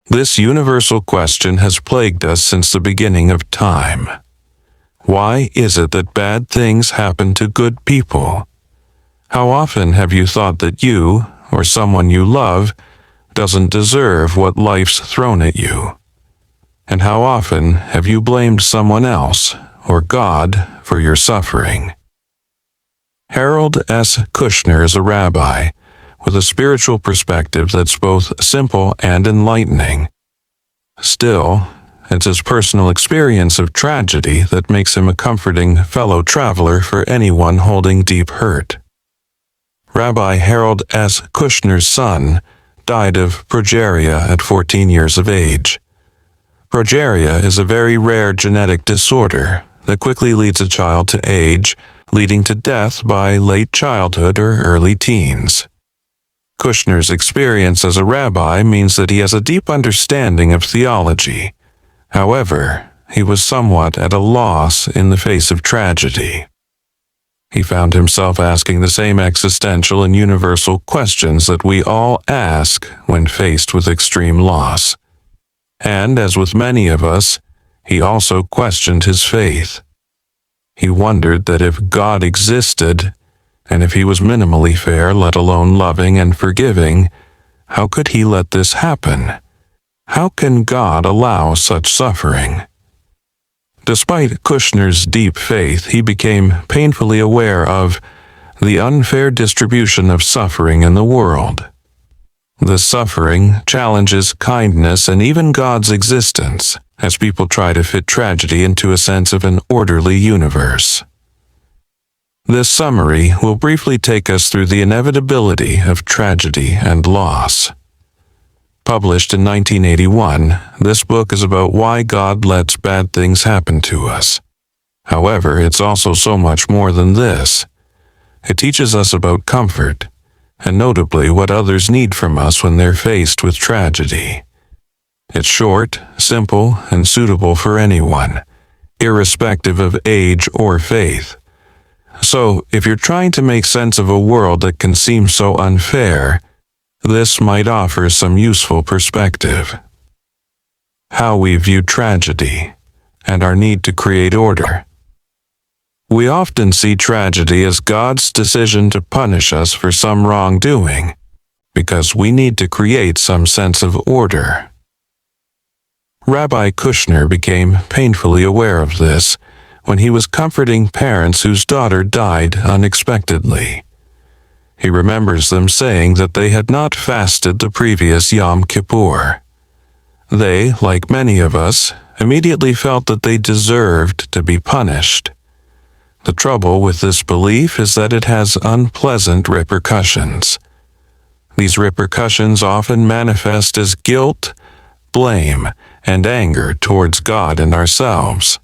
This universal question has plagued us since the beginning of time. Why is it that bad things happen to good people? How often have you thought that you, or someone you love, doesn't deserve what life's thrown at you? And how often have you blamed someone else, or God, for your suffering? Harold S. Kushner is a rabbi with a spiritual perspective that's both simple and enlightening. Still, it's his personal experience of tragedy that makes him a comforting fellow traveler for anyone holding deep hurt. Rabbi Harold S. Kushner's son died of progeria at 14 years of age. Progeria is a very rare genetic disorder that quickly leads a child to age, leading to death by late childhood or early teens. Kushner's experience as a rabbi means that he has a deep understanding of theology. However, he was somewhat at a loss in the face of tragedy. He found himself asking the same existential and universal questions that we all ask when faced with extreme loss. And, as with many of us, he also questioned his faith. He wondered that if God existed, and if he was minimally fair, let alone loving and forgiving, how could he let this happen? How can God allow such suffering? Despite Kushner's deep faith, he became painfully aware of the unfair distribution of suffering in the world. The suffering challenges kindness and even God's existence, as people try to fit tragedy into a sense of an orderly universe. This summary will briefly take us through the inevitability of tragedy and loss. Published in 1981, this book is about why God lets bad things happen to us. However, it's also so much more than this. It teaches us about comfort, and notably what others need from us when they're faced with tragedy. It's short, simple, and suitable for anyone, irrespective of age or faith. So, if you're trying to make sense of a world that can seem so unfair, this might offer some useful perspective. How we view tragedy, and our need to create order. We often see tragedy as God's decision to punish us for some wrongdoing, because we need to create some sense of order. Rabbi Kushner became painfully aware of this when he was comforting parents whose daughter died unexpectedly. He remembers them saying that they had not fasted the previous Yom Kippur. They, like many of us, immediately felt that they deserved to be punished. The trouble with this belief is that it has unpleasant repercussions. These repercussions often manifest as guilt, blame, and anger towards God and ourselves.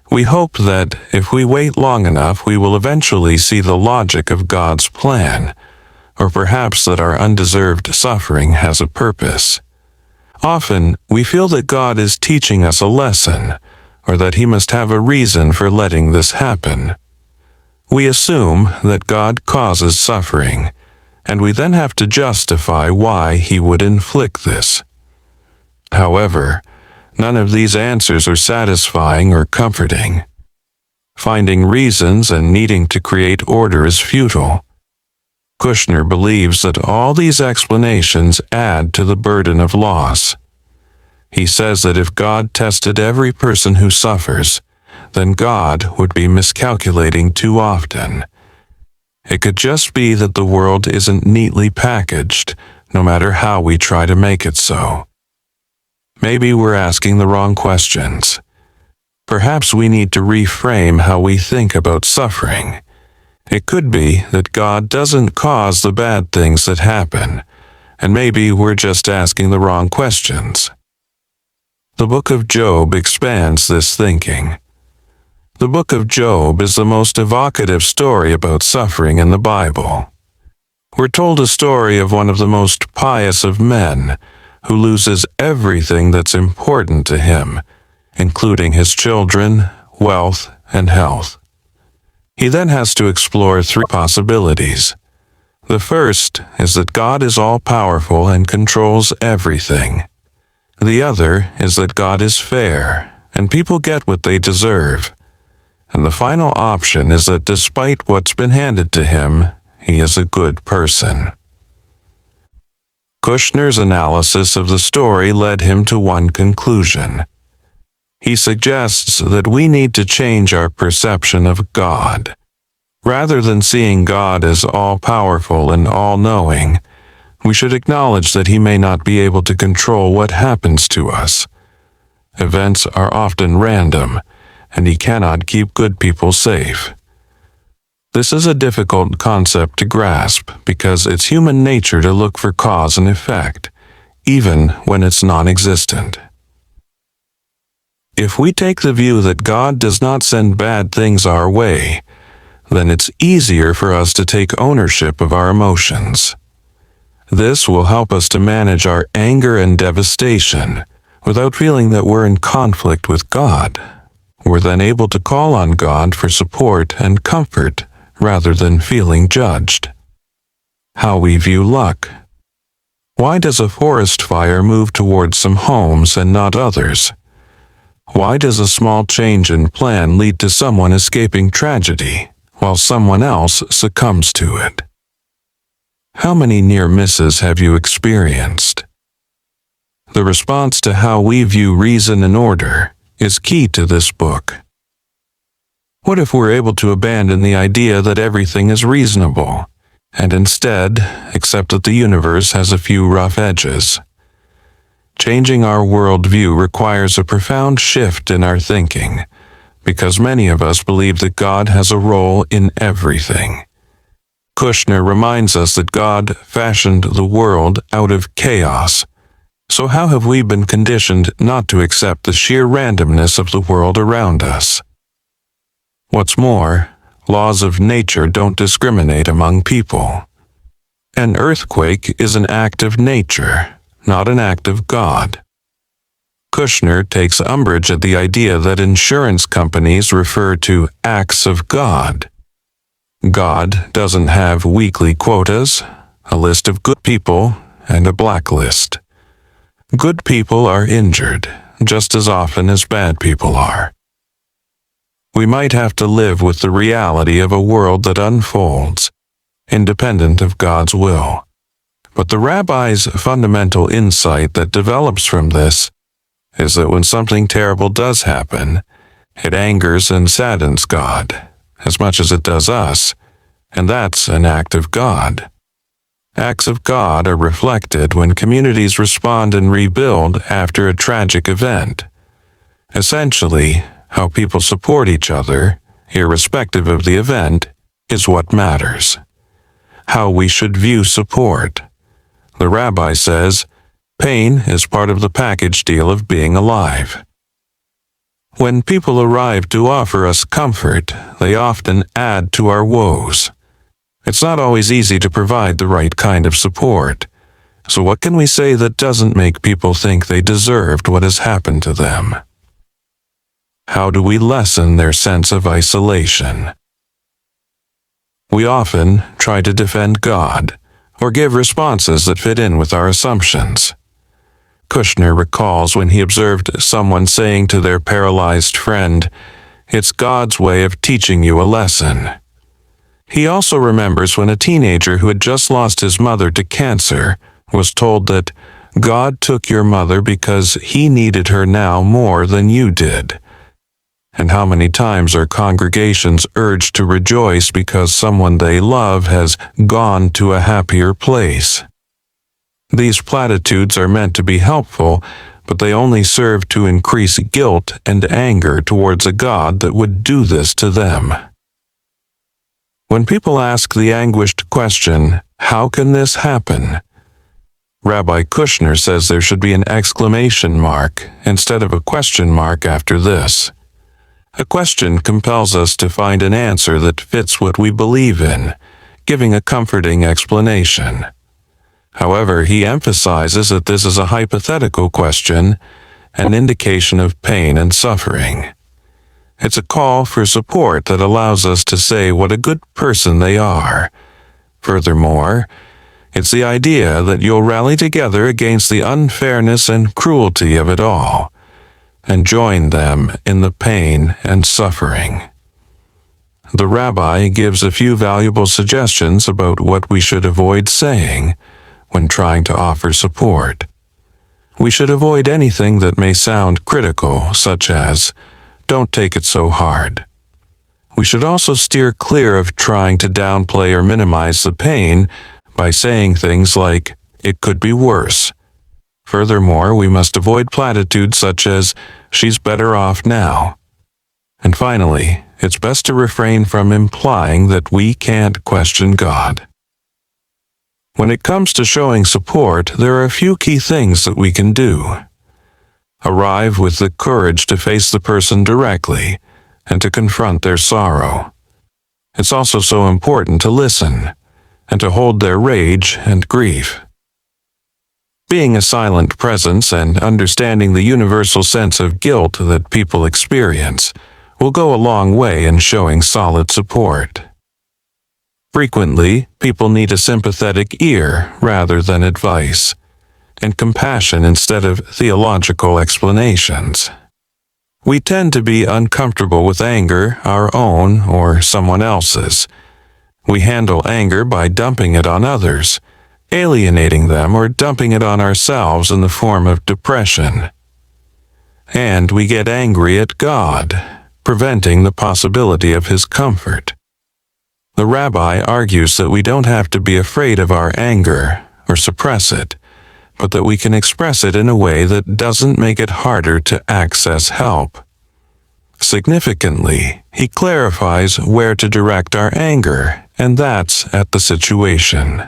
We hope that if we wait long enough, we will eventually see the logic of God's plan, or perhaps that our undeserved suffering has a purpose. Often, we feel that God is teaching us a lesson, or that He must have a reason for letting this happen. We assume that God causes suffering, and we then have to justify why He would inflict this. However, none of these answers are satisfying or comforting. Finding reasons and needing to create order is futile. Kushner believes that all these explanations add to the burden of loss. He says that if God tested every person who suffers, then God would be miscalculating too often. It could just be that the world isn't neatly packaged, no matter how we try to make it so. Maybe we're asking the wrong questions. Perhaps we need to reframe how we think about suffering. It could be that God doesn't cause the bad things that happen, and maybe we're just asking the wrong questions. The book of Job expands this thinking. The book of Job is the most evocative story about suffering in the Bible. We're told a story of one of the most pious of men, who loses everything that's important to him, including his children, wealth, and health. He then has to explore three possibilities. The first is that God is all-powerful and controls everything. The other is that God is fair, and people get what they deserve. And the final option is that despite what's been handed to him, he is a good person. Kushner's analysis of the story led him to one conclusion. He suggests that we need to change our perception of God. Rather than seeing God as all-powerful and all-knowing, we should acknowledge that he may not be able to control what happens to us. Events are often random, and he cannot keep good people safe. This is a difficult concept to grasp because it's human nature to look for cause and effect, even when it's non-existent. If we take the view that God does not send bad things our way, then it's easier for us to take ownership of our emotions. This will help us to manage our anger and devastation without feeling that we're in conflict with God. We're then able to call on God for support and comfort rather than feeling judged. How we view luck. Why does a forest fire move towards some homes and not others? Why does a small change in plan lead to someone escaping tragedy while someone else succumbs to it? How many near misses have you experienced? The response to how we view reason and order is key to this book. What if we're able to abandon the idea that everything is reasonable, and instead accept that the universe has a few rough edges? Changing our worldview requires a profound shift in our thinking, because many of us believe that God has a role in everything. Kushner reminds us that God fashioned the world out of chaos. So how have we been conditioned not to accept the sheer randomness of the world around us? What's more, laws of nature don't discriminate among people. An earthquake is an act of nature, not an act of God. Kushner takes umbrage at the idea that insurance companies refer to acts of God. God doesn't have weekly quotas, a list of good people, and a blacklist. Good people are injured just as often as bad people are. We might have to live with the reality of a world that unfolds, independent of God's will. But the rabbi's fundamental insight that develops from this is that when something terrible does happen, it angers and saddens God as much as it does us, and that's an act of God. Acts of God are reflected when communities respond and rebuild after a tragic event. Essentially, how people support each other, irrespective of the event, is what matters. How we should view support. The rabbi says, pain is part of the package deal of being alive. When people arrive to offer us comfort, they often add to our woes. It's not always easy to provide the right kind of support. So what can we say that doesn't make people think they deserved what has happened to them? How do we lessen their sense of isolation? We often try to defend God or give responses that fit in with our assumptions. Kushner recalls when he observed someone saying to their paralyzed friend, "It's God's way of teaching you a lesson." He also remembers when a teenager who had just lost his mother to cancer was told that God took your mother because he needed her now more than you did. And how many times are congregations urged to rejoice because someone they love has gone to a happier place? These platitudes are meant to be helpful, but they only serve to increase guilt and anger towards a God that would do this to them. When people ask the anguished question, "How can this happen?" Rabbi Kushner says there should be an exclamation mark instead of a question mark after this. A question compels us to find an answer that fits what we believe in, giving a comforting explanation. However, he emphasizes that this is a hypothetical question, an indication of pain and suffering. It's a call for support that allows us to say what a good person they are. Furthermore, It's the idea that you'll rally together against the unfairness and cruelty of it all, and join them in the pain and suffering. The rabbi gives a few valuable suggestions about what we should avoid saying when trying to offer support. We should avoid anything that may sound critical, such as, "Don't take it so hard." We should also steer clear of trying to downplay or minimize the pain by saying things like, "It could be worse." Furthermore, we must avoid platitudes such as, "She's better off now." And finally, it's best to refrain from implying that we can't question God. When it comes to showing support, there are a few key things that we can do. Arrive with the courage to face the person directly and to confront their sorrow. It's also so important to listen and to hold their rage and grief. Being a silent presence and understanding the universal sense of guilt that people experience will go a long way in showing solid support. Frequently, people need a sympathetic ear rather than advice, and compassion instead of theological explanations. We tend to be uncomfortable with anger, our own or someone else's. We handle anger by dumping it on others, alienating them, or dumping it on ourselves in the form of depression. And we get angry at God, preventing the possibility of His comfort. The rabbi argues that we don't have to be afraid of our anger or suppress it, but that we can express it in a way that doesn't make it harder to access help. Significantly, he clarifies where to direct our anger, and that's at the situation.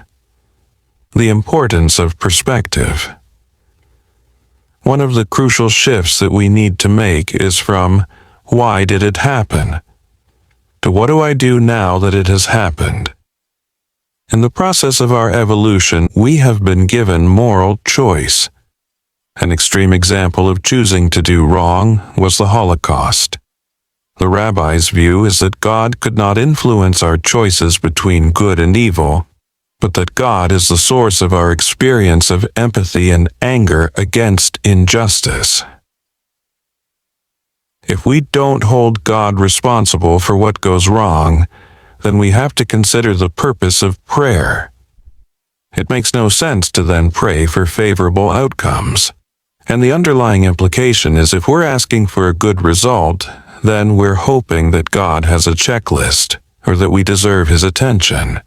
The importance of perspective. One of the crucial shifts that we need to make is from, "Why did it happen?" to "What do I do now that it has happened?" In the process of our evolution, we have been given moral choice. An extreme example of choosing to do wrong was the Holocaust. The rabbi's view is that God could not influence our choices between good and evil, but that God is the source of our experience of empathy and anger against injustice. If we don't hold God responsible for what goes wrong, then we have to consider the purpose of prayer. It makes no sense to then pray for favorable outcomes. And the underlying implication is if we're asking for a good result, then we're hoping that God has a checklist, or that we deserve His attention.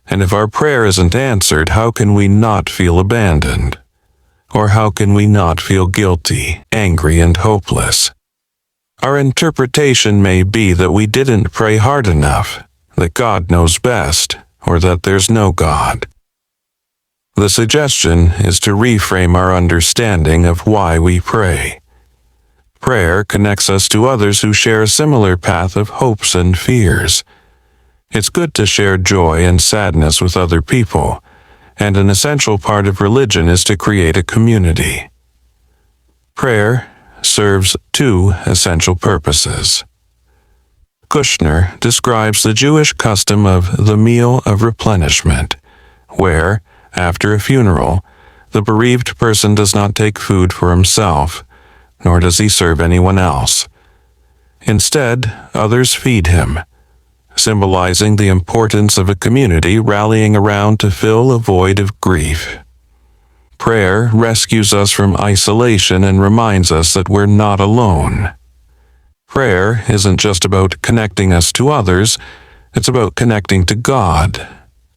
And if our prayer isn't answered, how can we not feel abandoned? Or how can we not feel guilty, angry, and hopeless? Our interpretation may be that we didn't pray hard enough, that God knows best, or that there's no God. The suggestion is to reframe our understanding of why we pray. Prayer connects us to others who share a similar path of hopes and fears. It's good to share joy and sadness with other people, and an essential part of religion is to create a community. Prayer serves two essential purposes. Kushner describes the Jewish custom of the meal of replenishment, where, after a funeral, the bereaved person does not take food for himself, nor does he serve anyone else. Instead, others feed him, symbolizing the importance of a community rallying around to fill a void of grief. Prayer rescues us from isolation and reminds us that we're not alone. Prayer isn't just about connecting us to others, it's about connecting to God.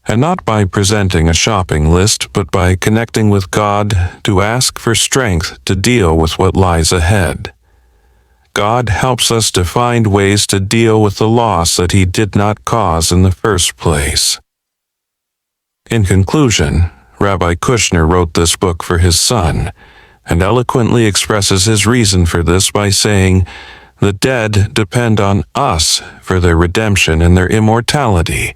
And not by presenting a shopping list, but by connecting with God to ask for strength to deal with what lies ahead. God helps us to find ways to deal with the loss that He did not cause in the first place. In conclusion, Rabbi Kushner wrote this book for his son, and eloquently expresses his reason for this by saying, "The dead depend on us for their redemption and their immortality.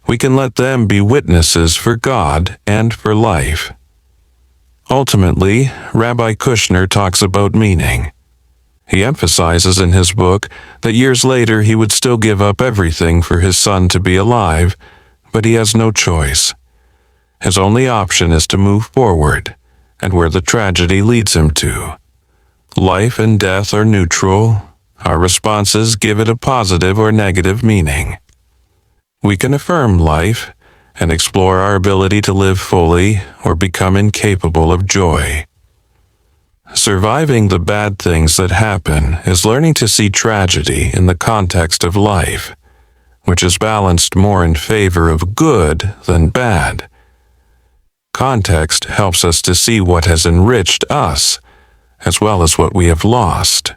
We can let them be witnesses for God and for life." Ultimately, Rabbi Kushner talks about meaning. He emphasizes in his book that years later he would still give up everything for his son to be alive, but he has no choice. His only option is to move forward, and where the tragedy leads him to. Life and death are neutral. Our responses give it a positive or negative meaning. We can affirm life and explore our ability to live fully or become incapable of joy. Surviving the bad things that happen is learning to see tragedy in the context of life, which is balanced more in favor of good than bad. Context helps us to see what has enriched us, as well as what we have lost.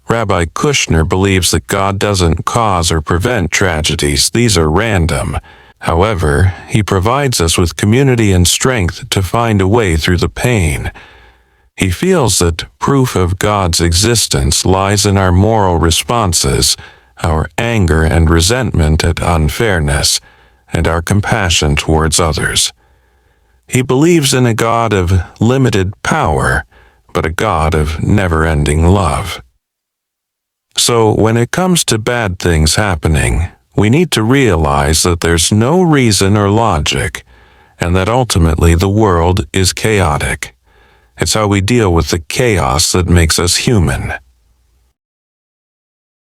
Rabbi Kushner believes that God doesn't cause or prevent tragedies. These are random. However, he provides us with community and strength to find a way through the pain. He feels that proof of God's existence lies in our moral responses, our anger and resentment at unfairness, and our compassion towards others. He believes in a God of limited power, but a God of never-ending love. So when it comes to bad things happening, we need to realize that there's no reason or logic, and that ultimately the world is chaotic. It's how we deal with the chaos that makes us human.